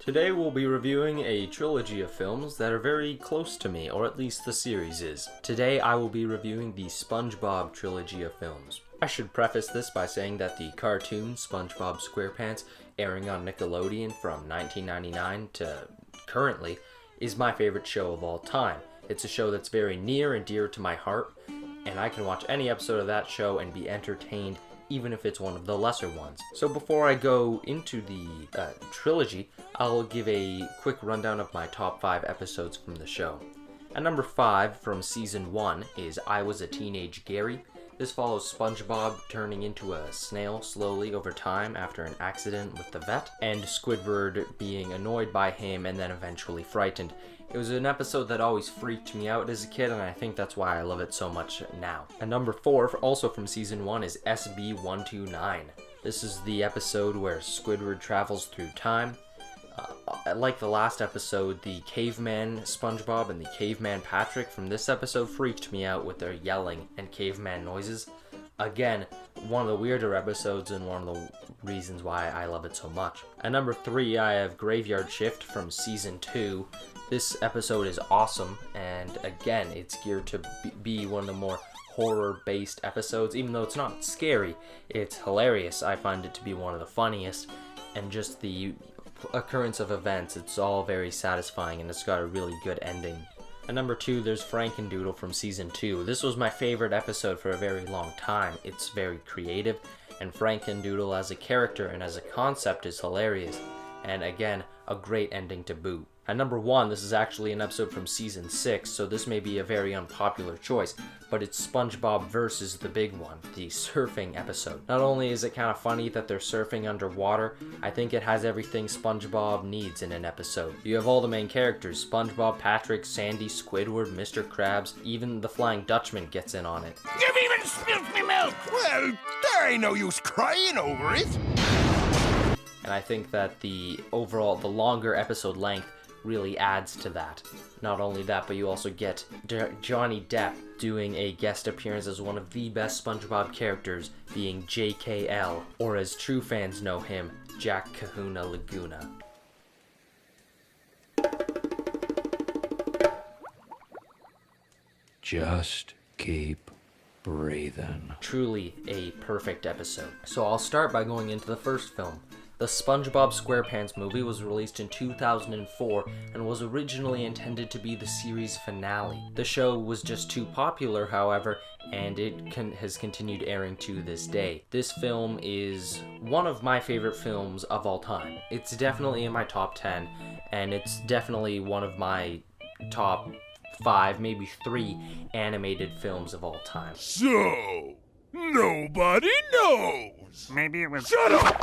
Today we'll be reviewing a trilogy of films that are very close to me, or at least the series is. Today I will be reviewing the Spongebob trilogy of films. I should preface this by saying that the cartoon Spongebob Squarepants, airing on Nickelodeon from 1999 to currently, is my favorite show of all time. It's a show that's very near and dear to my heart, and I can watch any episode of that show and be entertained even if it's one of the lesser ones. So before I go into the trilogy, I'll give a quick rundown of my top 5 episodes from the show. At number 5 from season 1 is I Was a Teenage Gary. This follows SpongeBob turning into a snail slowly over time after an accident with the vet, and Squidward being annoyed by him and then eventually frightened. It was an episode that always freaked me out as a kid, and I think that's why I love it so much now. And number 4, also from season 1, is SB129. This is the episode where Squidward travels through time. Like the last episode, the caveman SpongeBob and the caveman Patrick from this episode freaked me out with their yelling and caveman noises. Again, one of the weirder episodes and one of the reasons why I love it so much. At number 3, I have Graveyard Shift from season 2. This episode is awesome, and again, it's geared to be one of the more horror-based episodes. Even though it's not scary, it's hilarious. I find it to be one of the funniest, and just the occurrence of events, it's all very satisfying, and it's got a really good ending. At number 2, there's Frankendoodle from season 2. This was my favorite episode for a very long time. It's very creative, and Frankendoodle as a character and as a concept is hilarious, and again, a great ending to boot. At number 1, this is actually an episode from season 6, so this may be a very unpopular choice, but it's SpongeBob versus the big one, the surfing episode. Not only is it kind of funny that they're surfing underwater, I think it has everything SpongeBob needs in an episode. You have all the main characters: SpongeBob, Patrick, Sandy, Squidward, Mr. Krabs, even the Flying Dutchman gets in on it. You've even spilt me milk! Well, there ain't no use crying over it. And I think that the longer episode length really adds to that. Not only that, but you also get Johnny Depp doing a guest appearance as one of the best SpongeBob characters, being JKL, or as true fans know him, Jack Kahuna Laguna. Just keep breathing. Truly a perfect episode. So I'll start by going into the first film. The Spongebob Squarepants movie was released in 2004 and was originally intended to be the series finale. The show was just too popular, however, and it has continued airing to this day. This film is one of my favorite films of all time. It's definitely in my top 10, and it's definitely one of my top 5, maybe 3 animated films of all time. So, nobody knows. Maybe it was... Shut up!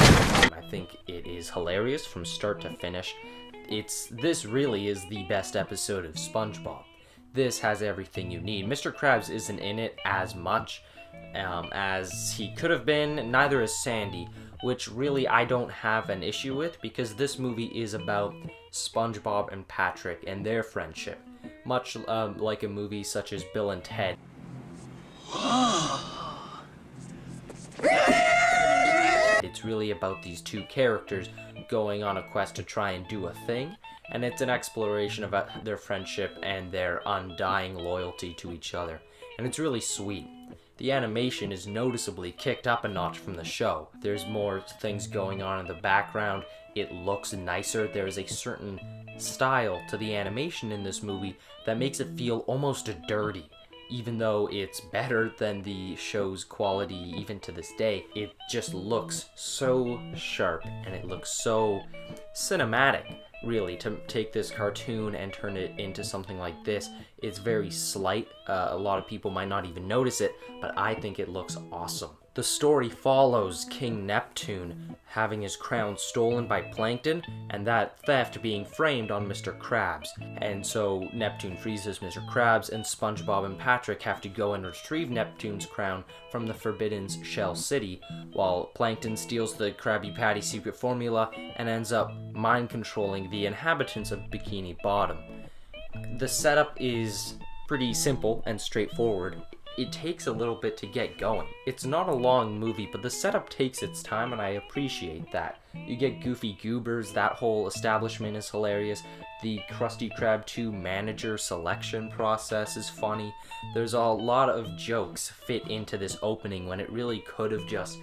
I think it is hilarious from start to finish. This really is the best episode of SpongeBob. This has everything you need. Mr. Krabs isn't in it as much as he could have been, neither is Sandy, which really I don't have an issue with, because this movie is about SpongeBob and Patrick and their friendship, much like a movie such as Bill and Ted. It's really about these two characters going on a quest to try and do a thing, and it's an exploration about their friendship and their undying loyalty to each other, and it's really sweet. The animation is noticeably kicked up a notch from the show. There's more things going on in the background, it looks nicer, there's a certain style to the animation in this movie that makes it feel almost dirty. Even though it's better than the show's quality even to this day, it just looks so sharp and it looks so cinematic, really, to take this cartoon and turn it into something like this. It's very slight. A lot of people might not even notice it, but I think it looks awesome. The story follows King Neptune having his crown stolen by Plankton, and that theft being framed on Mr. Krabs. And so Neptune freezes Mr. Krabs, and SpongeBob and Patrick have to go and retrieve Neptune's crown from the Forbidden Shell City, while Plankton steals the Krabby Patty secret formula and ends up mind-controlling the inhabitants of Bikini Bottom. The setup is pretty simple and straightforward. It takes a little bit to get going. It's not a long movie, but the setup takes its time, and I appreciate that. You get Goofy Goobers, that whole establishment is hilarious. The Krusty Krab 2 manager selection process is funny. There's a lot of jokes fit into this opening when it really could have just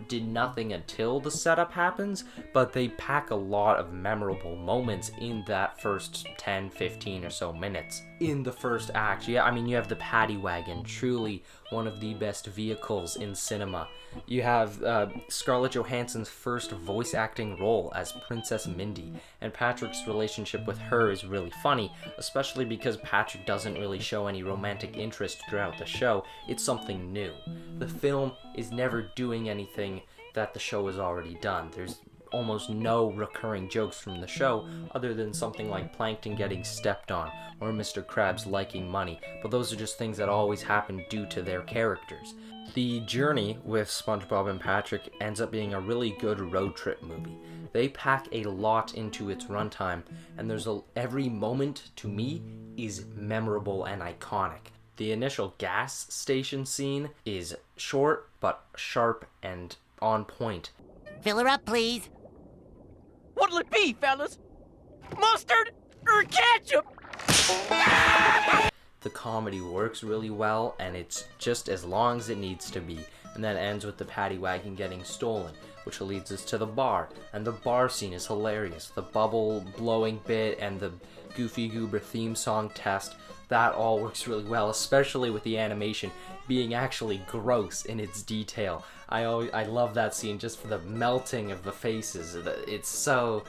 did nothing until the setup happens, but they pack a lot of memorable moments in that first 10, 15 or so minutes. In the first act, yeah, I mean, you have the paddy wagon, truly one of the best vehicles in cinema. You have Scarlett Johansson's first voice acting role as Princess Mindy, and Patrick's relationship with her is really funny, especially because Patrick doesn't really show any romantic interest throughout the show. It's something new. The film is never doing anything that the show has already done. There's almost no recurring jokes from the show other than something like Plankton getting stepped on or Mr. Krabs liking money, but those are just things that always happen due to their characters. The journey with SpongeBob and Patrick ends up being a really good road trip movie. They pack a lot into its runtime, and every moment, to me, is memorable and iconic. The initial gas station scene is short, but sharp and on point. Fill her up, please. What'll it be, fellas? Mustard or ketchup? The comedy works really well, and it's just as long as it needs to be, and then ends with the paddy wagon getting stolen, which leads us to the bar, and the bar scene is hilarious. The bubble blowing bit and the Goofy Goober theme song test, that all works really well, especially with the animation being actually gross in its detail. I love that scene just for the melting of the faces. It's so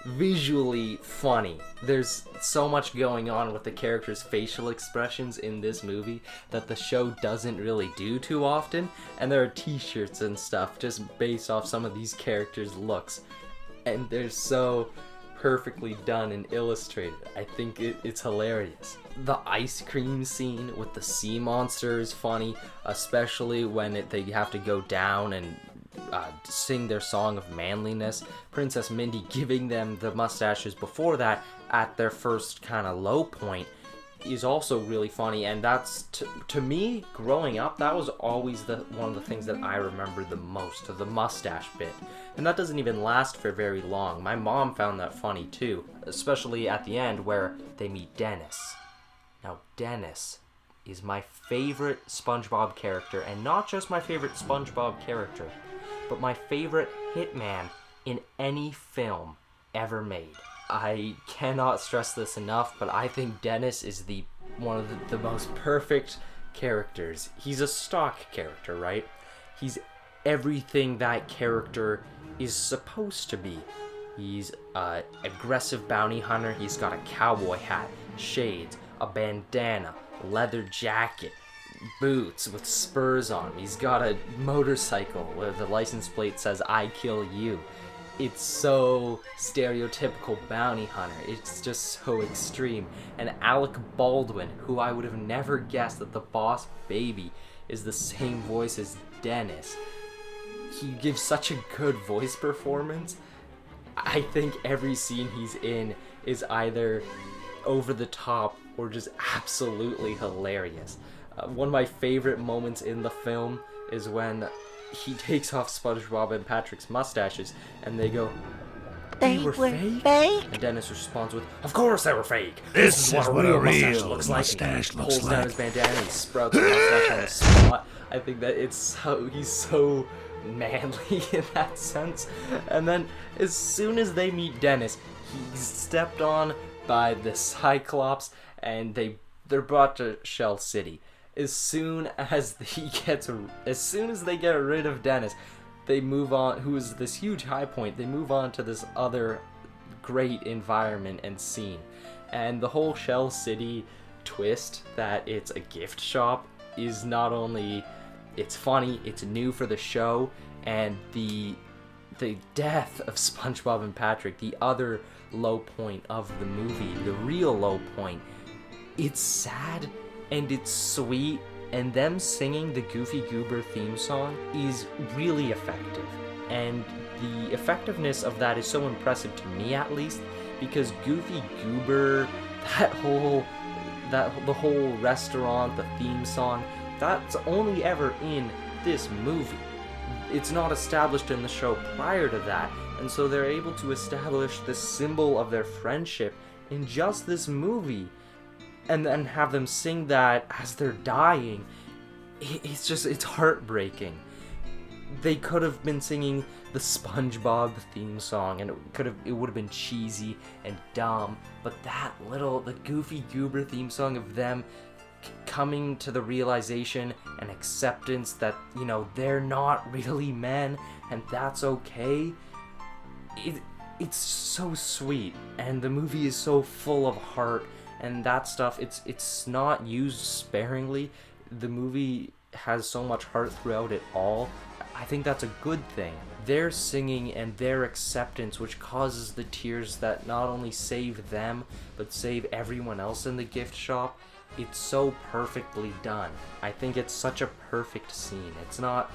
visually funny. There's so much going on with the characters' facial expressions in this movie that the show doesn't really do too often, and there are t-shirts and stuff just based off some of these characters' looks, and they're so perfectly done and illustrated. I think it's hilarious. The ice cream scene with the sea monster is funny, especially when they have to go down and sing their song of manliness. Princess Mindy giving them the mustaches before that at their first kind of low point is also really funny, and that's to me growing up, that was always one of the things that I remember the most, the mustache bit, and that doesn't even last for very long. My mom found that funny too, especially at the end where they meet Dennis. Now Dennis is my favorite SpongeBob character, and not just my favorite SpongeBob character, but my favorite hitman in any film ever made. I cannot stress this enough, but I think Dennis is one of the most perfect characters. He's a stock character, right? He's everything that character is supposed to be. He's an aggressive bounty hunter. He's got a cowboy hat, shades, a bandana, leather jacket, boots with spurs on him. He's got a motorcycle where the license plate says "I kill you." It's so stereotypical bounty hunter. It's just so extreme. And Alec Baldwin, who I would have never guessed that the Boss Baby is the same voice as Dennis. He gives such a good voice performance. I think every scene he's in is either over the top or just absolutely hilarious. One of my favorite moments in the film is when he takes off SpongeBob and Patrick's mustaches, and they go, "They were fake?" And Dennis responds with, "Of course they were fake. This is what a real mustache looks like." And he pulls down his bandana and he sprouts a mustache on the spot. I think that he's so manly in that sense. And then as soon as they meet Dennis, he's stepped on by the Cyclops, and they're brought to Shell City. As soon as they get rid of Dennis, they move on, who is this huge high point, they move on to this other great environment and scene. And the whole Shell City twist that it's a gift shop is not only, it's funny, it's new for the show, and the death of SpongeBob and Patrick, the other low point of the movie, the real low point, it's sad and it's sweet, and them singing the Goofy Goober theme song is really effective. And the effectiveness of that is so impressive to me, at least, because Goofy Goober, the whole restaurant, the theme song, that's only ever in this movie. it's not established in the show prior to that, and so they're able to establish this symbol of their friendship in just this movie, and then have them sing that as they're dying. It's heartbreaking. They could have been singing the SpongeBob theme song, and it would have been cheesy and dumb, but the Goofy Goober theme song of them coming to the realization and acceptance that, they're not really men, and that's okay. It's so sweet, and the movie is so full of heart, and that stuff, it's not used sparingly. The movie has so much heart throughout it all. I think that's a good thing. Their singing and their acceptance, which causes the tears that not only save them, but save everyone else in the gift shop, it's so perfectly done. I think it's such a perfect scene. It's not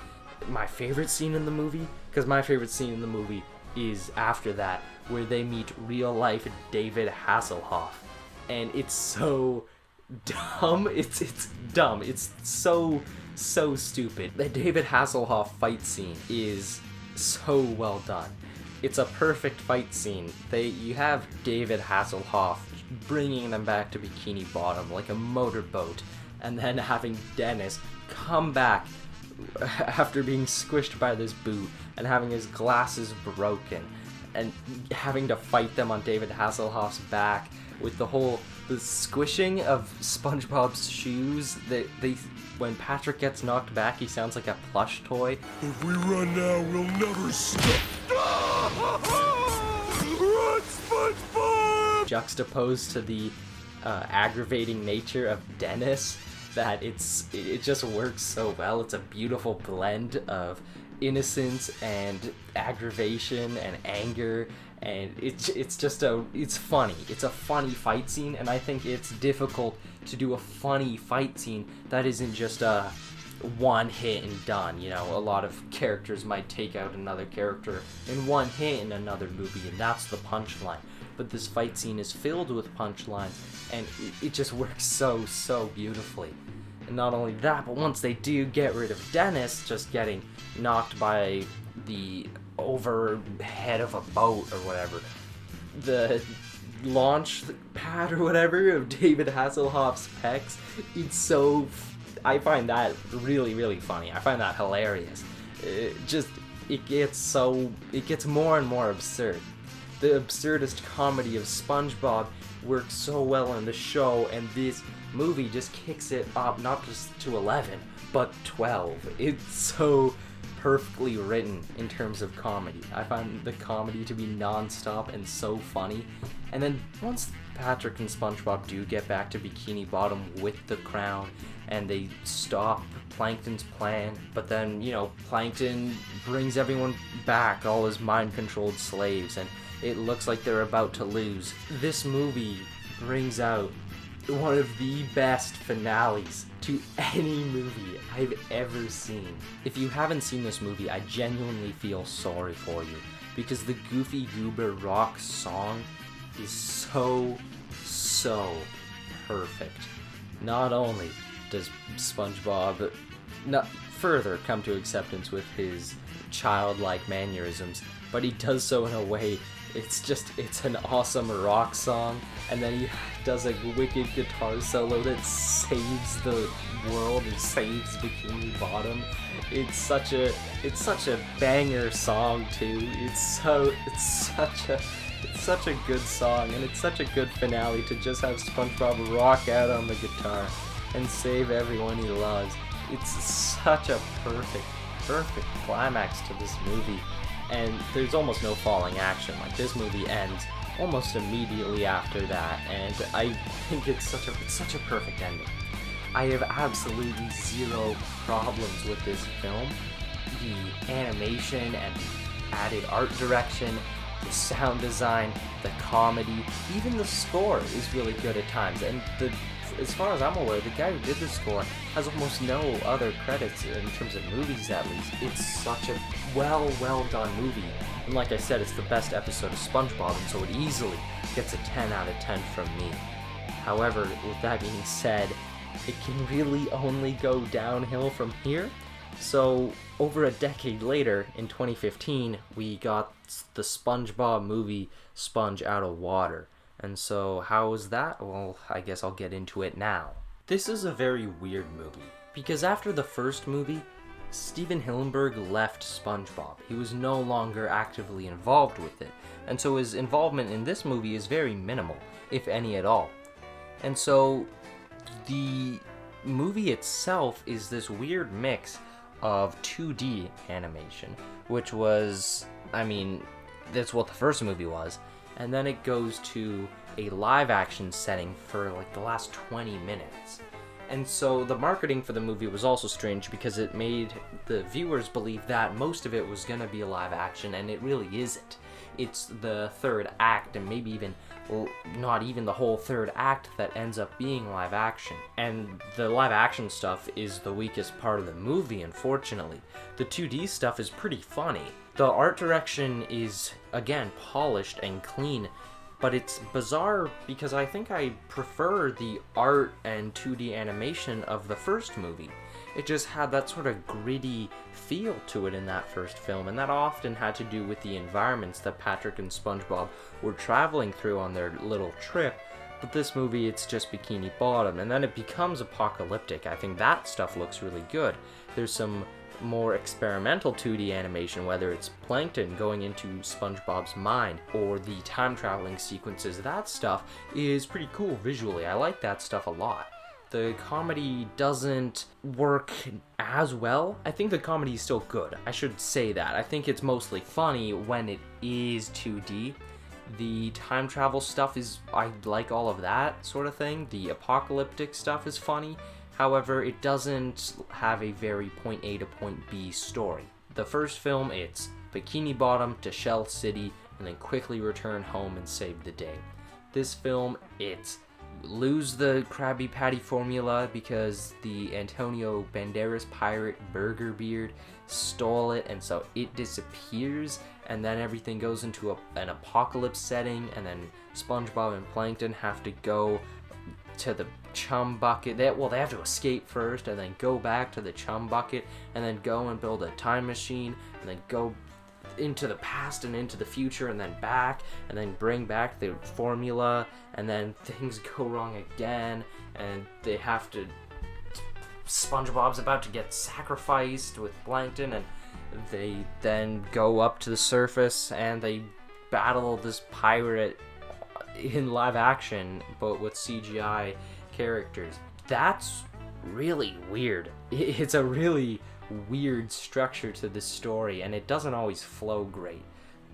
my favorite scene in the movie, because my favorite scene in the movie is after that, where they meet real-life David Hasselhoff. And it's so dumb. It's dumb. It's so stupid. The David Hasselhoff fight scene is so well done. It's a perfect fight scene. You have David Hasselhoff bringing them back to Bikini Bottom like a motorboat, and then having Dennis come back after being squished by this boot and having his glasses broken, and having to fight them on David Hasselhoff's back with the squishing of SpongeBob's shoes. When Patrick gets knocked back, he sounds like a plush toy. If we run now, we'll never stop. Run, SpongeBob! Juxtaposed to the aggravating nature of Dennis, that it just works so well. It's a beautiful blend of innocence and aggravation and anger, and it's funny. It's a funny fight scene, and I think it's difficult to do a funny fight scene that isn't just a one hit and done. A lot of characters might take out another character in one hit in another movie, and that's the punchline. But this fight scene is filled with punchlines, and it just works so beautifully. And not only that, but once they do get rid of Dennis just getting knocked by the overhead of a boat or whatever, the launch pad or whatever of David Hasselhoff's pecs, I find that really funny. I find that hilarious. It gets more and more absurd. The absurdist comedy of SpongeBob works so well in the show, and this movie just kicks it up, not just to 11, but 12. It's so perfectly written in terms of comedy. I find the comedy to be non-stop and so funny. And then once Patrick and SpongeBob do get back to Bikini Bottom with the crown, and they stop Plankton's plan, but then, Plankton brings everyone back, all his mind-controlled slaves, and it looks like they're about to lose. This movie brings out one of the best finales to any movie I've ever seen. If you haven't seen this movie, I genuinely feel sorry for you, because the Goofy Goober rock song is so perfect. Not only does SpongeBob further come to acceptance with his childlike mannerisms, but he does so in a way, it's an awesome rock song, and then he does a wicked guitar solo that saves the world and saves Bikini Bottom. It's such a banger song too. It's such a good song, and it's such a good finale to just have SpongeBob rock out on the guitar and save everyone he loves. It's such a perfect climax to this movie. And there's almost no falling action. Like, this movie ends almost immediately after that, and I think it's such a perfect ending. I have absolutely zero problems with this film. The animation and the added art direction, the sound design, the comedy, even the score is really good at times. And as far as I'm aware, the guy who did the score has almost no other credits in terms of movies, at least. It's such a well done movie. And like I said, it's the best episode of SpongeBob, and so it easily gets a 10 out of 10 from me. However, with that being said, it can really only go downhill from here. So, over a decade later, in 2015, we got the SpongeBob movie, Sponge Out of Water. And so, how was that? Well, I guess I'll get into it now. This is a very weird movie, because after the first movie, Steven Hillenburg left SpongeBob. He was no longer actively involved with it, and so his involvement in this movie is very minimal, if any at all. And so, the movie itself is this weird mix of 2D animation, which was, that's what the first movie was, and then it goes to a live action setting for like the last 20 minutes. And so the marketing for the movie was also strange because it made the viewers believe that most of it was gonna be live action, and it really isn't. It's the third act, and maybe even not even the whole third act, that ends up being live action. And the live action stuff is the weakest part of the movie, unfortunately. The 2D stuff is pretty funny. The art direction is, again, polished and clean, but it's bizarre because I think I prefer the art and 2D animation of the first movie. It just had that sort of gritty feel to it in that first film, and that often had to do with the environments that Patrick and SpongeBob were traveling through on their little trip. But this movie, it's just Bikini Bottom, and then it becomes apocalyptic. I think that stuff looks really good. There's some more experimental 2D animation, whether it's Plankton going into SpongeBob's mind or the time traveling sequences. That stuff is pretty cool visually. I like that stuff a lot. The comedy doesn't work as well. I think the comedy is still good. I should say that. I think it's mostly funny when it is 2D. The time travel stuff I like all of that sort of thing. The apocalyptic stuff is funny. However, it doesn't have a very point A to point B story. The first film, it's Bikini Bottom to Shell City, and then quickly return home and save the day. This film, it's lose the Krabby Patty formula because the Antonio Banderas pirate Burger Beard stole it, and so it disappears, and then everything goes into an apocalypse setting, and then SpongeBob and Plankton have to go to the chum bucket. They have to escape first, and then go back to the chum bucket, and then go and build a time machine, and then go into the past and into the future, and then back, and then bring back the formula, and then things go wrong again, and they have to... SpongeBob's about to get sacrificed with Plankton, and they then go up to the surface, and they battle this pirate in live action, but with CGI characters. That's really weird. It's a really weird structure to this story, and it doesn't always flow great.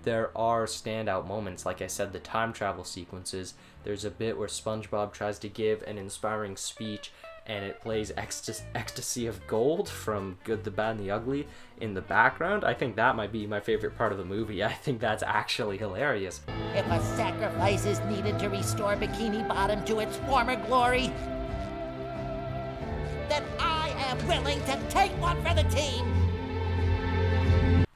There are standout moments, like I said, the time travel sequences. There's a bit where SpongeBob tries to give an inspiring speech, and it plays Ecstasy of Gold from Good, the Bad, and the Ugly in the background. I think that might be my favorite part of the movie. I think that's actually hilarious. If a sacrifice is needed to restore Bikini Bottom to its former glory, then I am willing to take one for the team.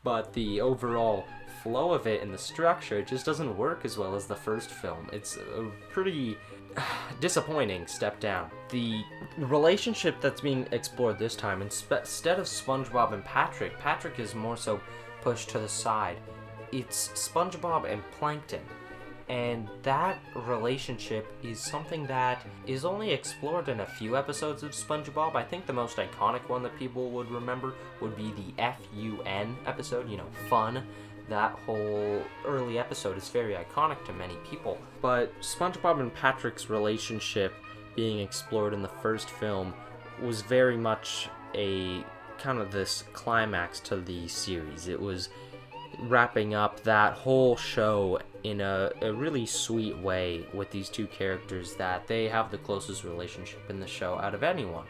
But the overall flow of it and the structure just doesn't work as well as the first film. It's a pretty disappointing step down. The relationship that's being explored this time, instead of SpongeBob and Patrick is more so pushed to the side. It's SpongeBob and Plankton. And that relationship is something that is only explored in a few episodes of SpongeBob. I think the most iconic one that people would remember would be the FUN episode, fun. That whole early episode is very iconic to many people. But SpongeBob and Patrick's relationship being explored in the first film was very much a kind of this climax to the series. It was wrapping up that whole show in a really sweet way with these two characters that they have the closest relationship in the show out of anyone.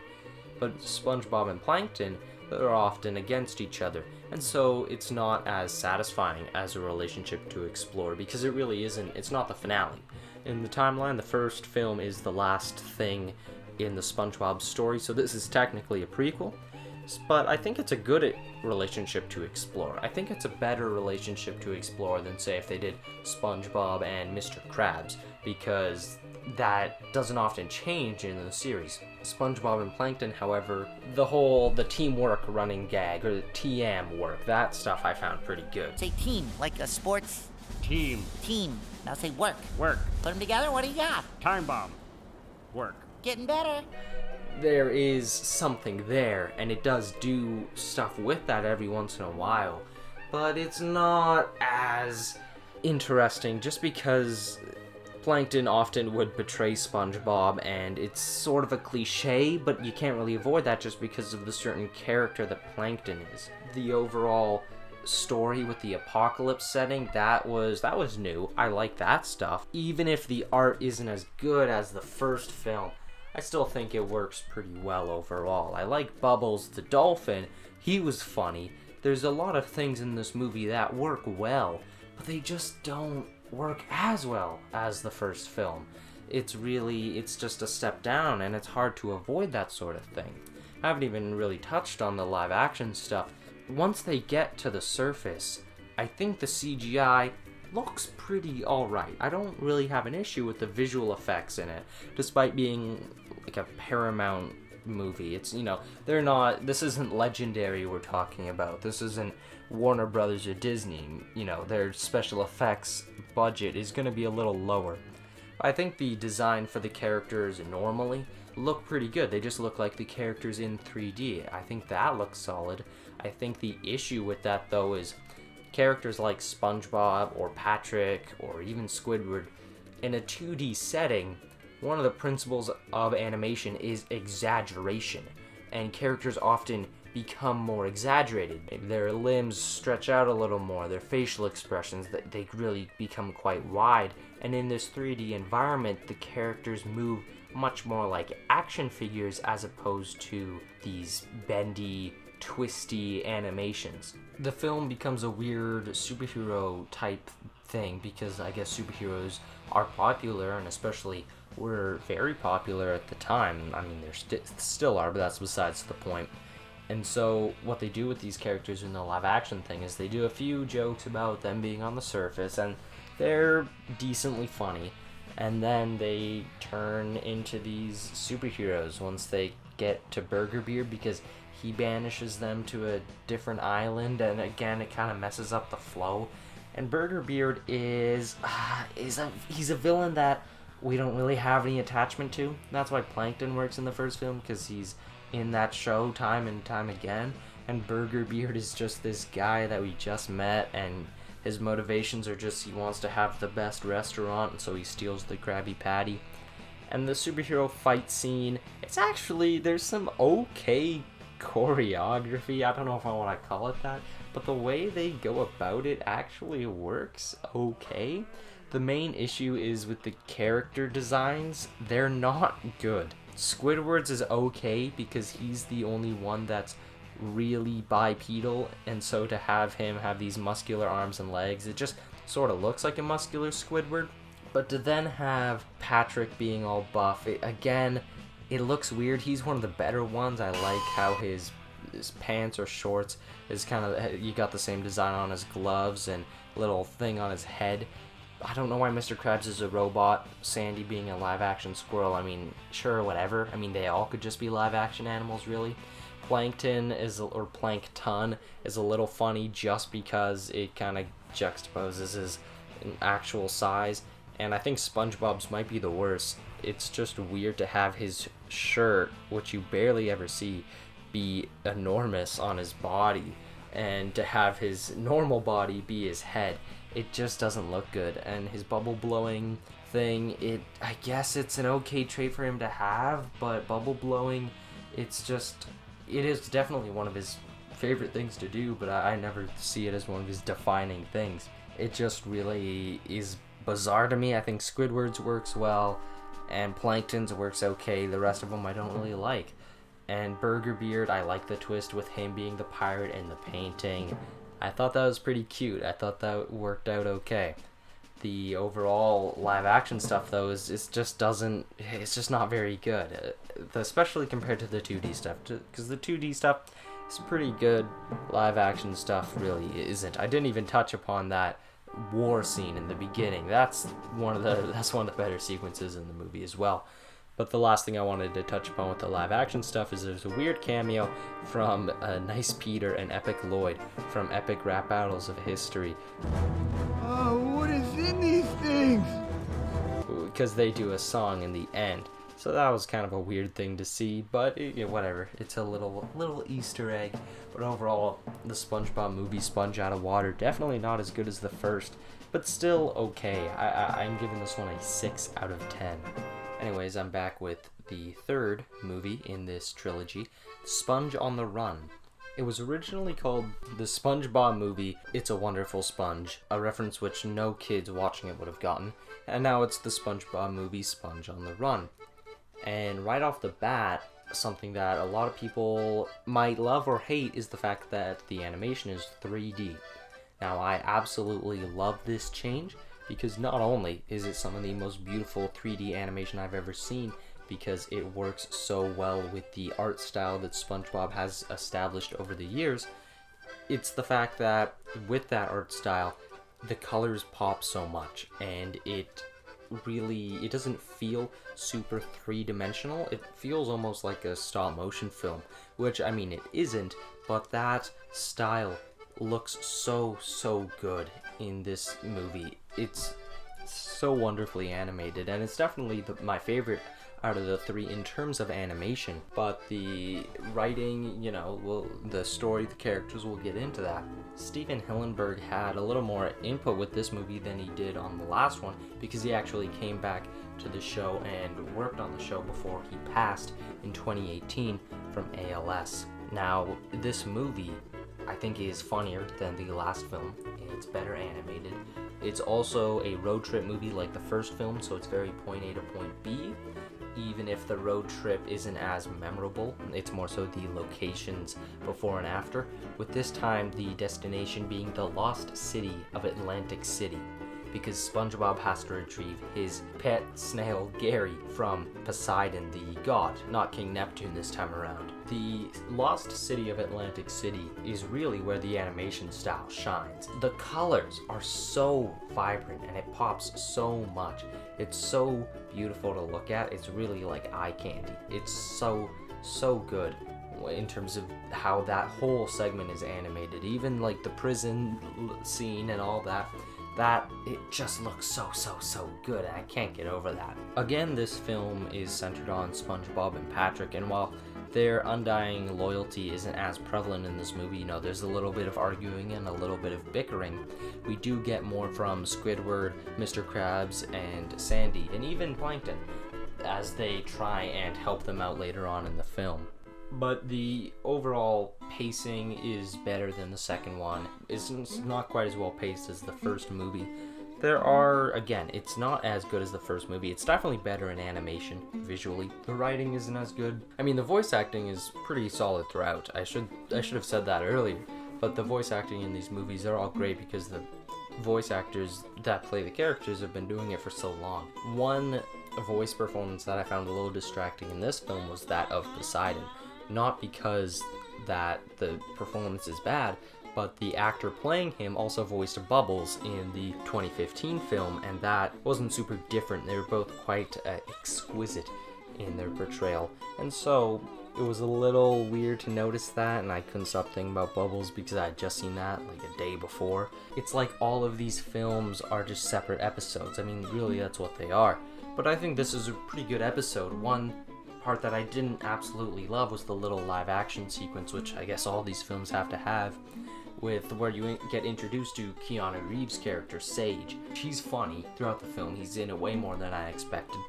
But SpongeBob and Plankton are often against each other, and so it's not as satisfying as a relationship to explore because it really isn't. It's not the finale. In the timeline, the first film is the last thing in the SpongeBob story, so this is technically a prequel. But I think it's a good relationship to explore. I think it's a better relationship to explore than, say, if they did SpongeBob and Mr. Krabs, because that doesn't often change in the series. SpongeBob and Plankton, however, the teamwork running gag, or the TM work, that stuff I found pretty good. Say team, like a sports Team. team. Now say work. Work. Put them together, what do you got? Time bomb. Work. Getting better. There is something there, and it does do stuff with that every once in a while, but it's not as interesting just because Plankton often would betray SpongeBob, and it's sort of a cliche, but you can't really avoid that just because of the certain character that Plankton is. The overall story with the apocalypse setting, that was new. I like that stuff. Even if the art isn't as good as the first film, I still think it works pretty well overall. I like Bubbles the dolphin. He was funny. There's a lot of things in this movie that work well, but they just don't work as well as the first film. It's just a step down, and it's hard to avoid that sort of thing. I haven't even really touched on the live action stuff. Once they get to the surface, I think the CGI looks pretty alright. I don't really have an issue with the visual effects in it, despite being like a Paramount movie. It's, this isn't Legendary we're talking about. This isn't Warner Brothers or Disney. Their special effects budget is going to be a little lower. I think the design for the characters normally look pretty good. They just look like the characters in 3D. I think that looks solid. I think the issue with that, though, is characters like SpongeBob or Patrick or even Squidward in a 2D setting. One of the principles of animation is exaggeration, and characters often become more exaggerated. Their limbs stretch out a little more, their facial expressions, they really become quite wide, and in this 3D environment, the characters move much more like action figures as opposed to these bendy, twisty animations. The film becomes a weird superhero type thing because I guess superheroes are popular, and especially were very popular at the time. I mean, they still are, but that's besides the point. And so what they do with these characters in the live action thing is they do a few jokes about them being on the surface, and they're decently funny, and then they turn into these superheroes once they get to Burger Beard, because he banishes them to a different island, and again, it kind of messes up the flow. And Burger Beard he's a villain that we don't really have any attachment to. That's why Plankton works in the first film, because he's in that show time and time again. And Burger Beard is just this guy that we just met, and his motivations are just he wants to have the best restaurant, and so he steals the Krabby Patty. And the superhero fight scene, there's some okay choreography. I don't know if I want to call it that, but the way they go about it actually works okay. The main issue is with the character designs. They're not good. Squidward's is okay because he's the only one that's really bipedal, and so to have him have these muscular arms and legs, it just sort of looks like a muscular Squidward. But to then have Patrick being all buff, it looks weird. He's one of the better ones. I like how his pants or shorts is kind of, you got the same design on his gloves and little thing on his head. I don't know why Mr. Krabs is a robot, Sandy being a live-action squirrel. I mean, sure, whatever. I mean, they all could just be live-action animals, really. Plankton is a little funny just because it kind of juxtaposes his actual size. And I think SpongeBob's might be the worst. It's just weird to have his shirt, which you barely ever see, be enormous on his body, and to have his normal body be his head. It just doesn't look good. And his bubble blowing thing, I guess it's an okay trait for him to have, but bubble blowing, it is definitely one of his favorite things to do, but I never see it as one of his defining things. It just really is bizarre to me. I think Squidward's works well, and Plankton's works okay. The rest of them I don't really like. And Burger Beard, I like the twist with him being the pirate and the painting. I thought that was pretty cute. I thought that worked out okay. The overall live action stuff, though, it's just not very good, especially compared to the 2D stuff, because the 2D stuff is pretty good. Live action stuff really isn't. I didn't even touch upon that war scene in the beginning. That's one of the better sequences in the movie as well. But the last thing I wanted to touch upon with the live action stuff is there's a weird cameo from Nice Peter and Epic Lloyd from Epic Rap Battles of History. Oh, what is in these things? Because they do a song in the end. So that was kind of a weird thing to see, but whatever. It's a little Easter egg. But overall, the SpongeBob movie, Sponge Out of Water, definitely not as good as the first, but still okay. I'm giving this one a 6 out of 10. Anyways, I'm back with the third movie in this trilogy, Sponge on the Run. It was originally called the SpongeBob Movie, It's a Wonderful Sponge, a reference which no kids watching it would have gotten, and now it's the SpongeBob Movie, Sponge on the Run. And right off the bat, something that a lot of people might love or hate is the fact that the animation is 3D. Now, I absolutely love this change, because not only is it some of the most beautiful 3D animation I've ever seen, because it works so well with the art style that SpongeBob has established over the years, it's the fact that with that art style, the colors pop so much, and it doesn't feel super three-dimensional. It feels almost like a stop-motion film, which, I mean, it isn't, but that style looks so good in this movie. It's so wonderfully animated, and it's definitely my favorite out of the three in terms of animation. But the writing, the story, the characters, we'll get into that. Steven Hillenburg had a little more input with this movie than he did on the last one, because he actually came back to the show and worked on the show before he passed in 2018 from ALS. Now, this movie, I think, is funnier than the last film. It's better animated. It's also a road trip movie like the first film, so it's very point A to point B. Even if the road trip isn't as memorable, it's more so the locations before and after, with this time the destination being the lost city of Atlantic City, because SpongeBob has to retrieve his pet snail Gary from Poseidon the god, not King Neptune this time around. The lost city of Atlantic City is really where the animation style shines. The colors are so vibrant and it pops so much. It's so beautiful to look at. It's really like eye candy. It's so good in terms of how that whole segment is animated. Even like the prison scene and all that it just looks so good, and I can't get over that. Again, this film is centered on SpongeBob and Patrick, and while their undying loyalty isn't as prevalent in this movie, there's a little bit of arguing and a little bit of bickering, we do get more from Squidward, Mr. Krabs, and Sandy, and even Plankton, as they try and help them out later on in the film. But the overall pacing is better than the second one. It's not quite as well paced as the first movie. It's not as good as the first movie. It's definitely better in animation, visually. The writing isn't as good. I mean, the voice acting is pretty solid throughout. I should have said that earlier. But the voice acting in these movies, they're all great because the voice actors that play the characters have been doing it for so long. One voice performance that I found a little distracting in this film was that of Poseidon. Not because that the performance is bad, but the actor playing him also voiced Bubbles in the 2015 film, and that wasn't super different. They were both quite exquisite in their portrayal, and so it was a little weird to notice that, and I couldn't stop thinking about Bubbles because I had just seen that like a day before. It's like all of these films are just separate episodes. I mean, really, that's what they are. But I think this is a pretty good episode. One part that I didn't absolutely love was the little live action sequence, which I guess all these films have to have, with where you get introduced to Keanu Reeves' character, Sage. He's funny throughout the film. He's in it way more than I expected.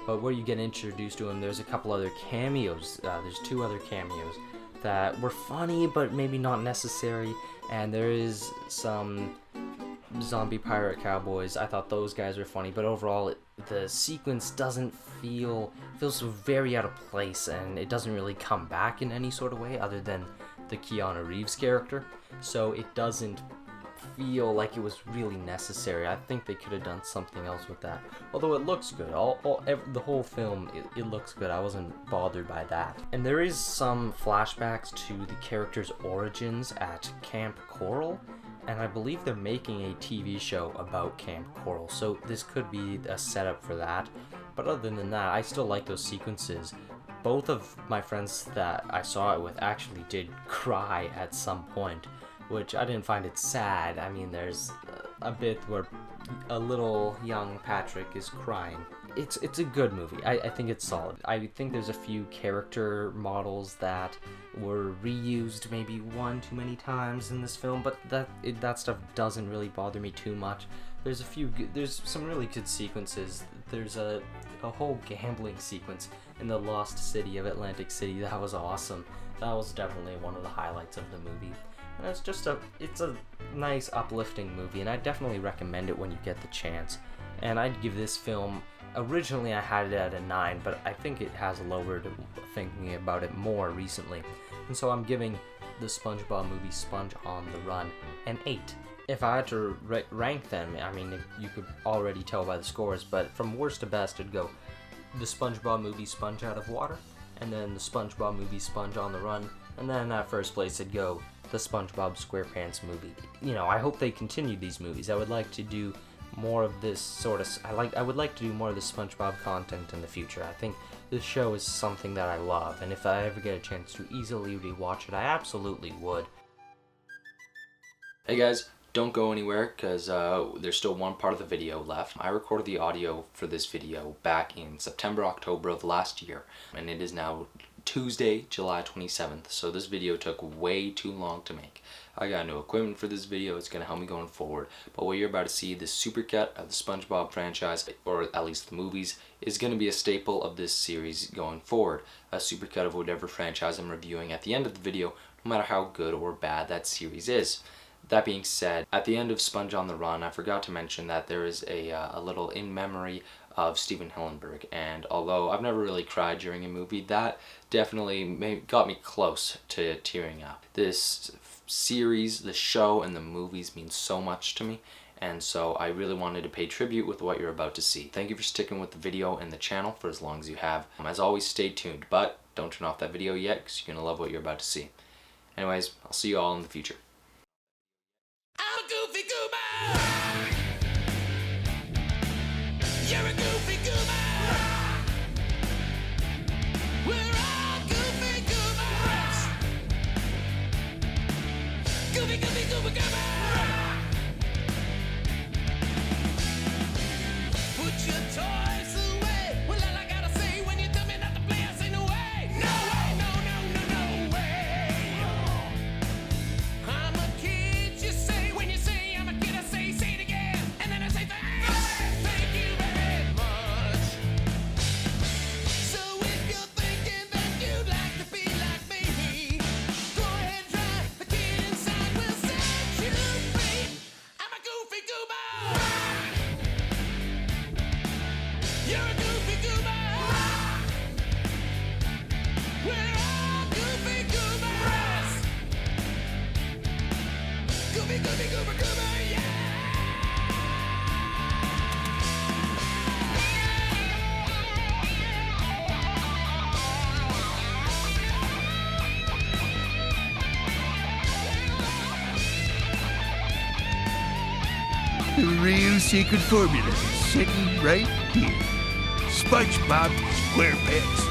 But where you get introduced to him, there's a couple other cameos. There's 2 other cameos that were funny, but maybe not necessary. And there is some zombie pirate cowboys. I thought those guys were funny, but overall the sequence feels very out of place, and it doesn't really come back in any sort of way other than the Keanu Reeves character, so it doesn't feel like it was really necessary. I think they could have done something else with that, although it looks good. The whole film, it looks good. I wasn't bothered by that. And there is some flashbacks to the characters' origins at Camp Coral, and I believe they're making a TV show about Camp Coral, so this could be a setup for that. But other than that, I still like those sequences. Both of my friends that I saw it with actually did cry at some point, which I didn't find it sad. I mean, there's a bit where a little young Patrick is crying. It's a good movie. I think it's solid. I think there's a few character models that were reused maybe one too many times in this film, but that stuff doesn't really bother me too much. There's some really good sequences. There's a whole gambling sequence in the lost city of Atlantic City. That was awesome. That was definitely one of the highlights of the movie. And it's a nice uplifting movie, and I definitely recommend it when you get the chance. And I'd give this film, originally I had it at a 9, but I think it has lowered thinking about it more recently. And so I'm giving the SpongeBob movie Sponge on the Run an 8. If I had to rank them, I mean, you could already tell by the scores, but from worst to best, it'd go the SpongeBob movie Sponge Out of Water, and then the SpongeBob movie Sponge on the Run, and then at first place it'd go the Spongebob Squarepants movie. You know, I hope they continue these movies. I would like to do more of this sort of... I would like to do more of the SpongeBob content in the future. I think this show is something that I love, and if I ever get a chance to easily rewatch it, I absolutely would. Hey guys, don't go anywhere, because there's still one part of the video left. I recorded the audio for this video back in September, October of last year, and it is now Tuesday, July 27th, so this video took way too long to make. I got new equipment for this video. It's going to help me going forward, but what you're about to see, the supercut of the SpongeBob franchise, or at least the movies, is going to be a staple of this series going forward. A supercut of whatever franchise I'm reviewing at the end of the video, no matter how good or bad that series is. That being said, at the end of Sponge on the Run, I forgot to mention that there is a little in memory of Steven Hillenburg, and although I've never really cried during a movie, that definitely got me close to tearing up. This series, the show, and the movies mean so much to me, and so I really wanted to pay tribute with what you're about to see. Thank you for sticking with the video and the channel for as long as you have. As always, stay tuned, but don't turn off that video yet, because you're going to love what you're about to see. Anyways, I'll see you all in the future. I'm a goofy goober! You're a goofy goober! We're all goofy goobers! Goofy, goofy, goober, goober! Put your toys away! Well, all I gotta say when you tell me not to play, I say no way! No way! No, no, no, no way! I'm a kid, you say. When you say I'm a kid, I say it again! And then I say thank you very much! So if you're thinking that you'd like to be like me, go ahead, try. The kid inside will set you free. I'm a goofy goober! You're a goofy goober! We're all goofy goobers! Goofy, goofy, goober, goober, yeah! The real secret formula is sitting right here. SpongeBob Squarepants.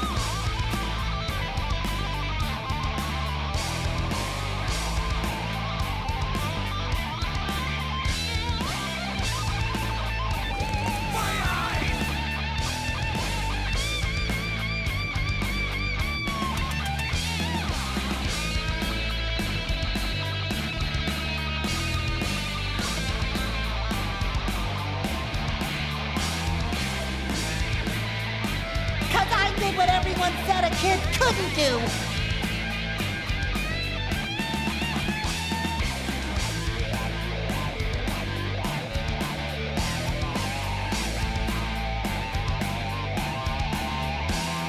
Cause I did what everyone said a kid couldn't do.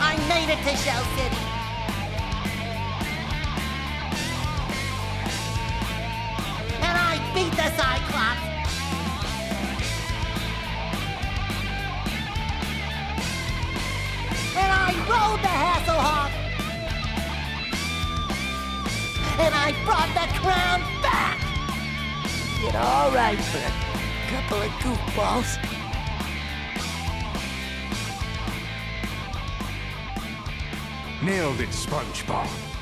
I made it to Shell City. And I beat the Cyclops. And I rode the Hasselhoff. And I brought the crown back. it all right for a couple of goofballs. Nailed it, SpongeBob.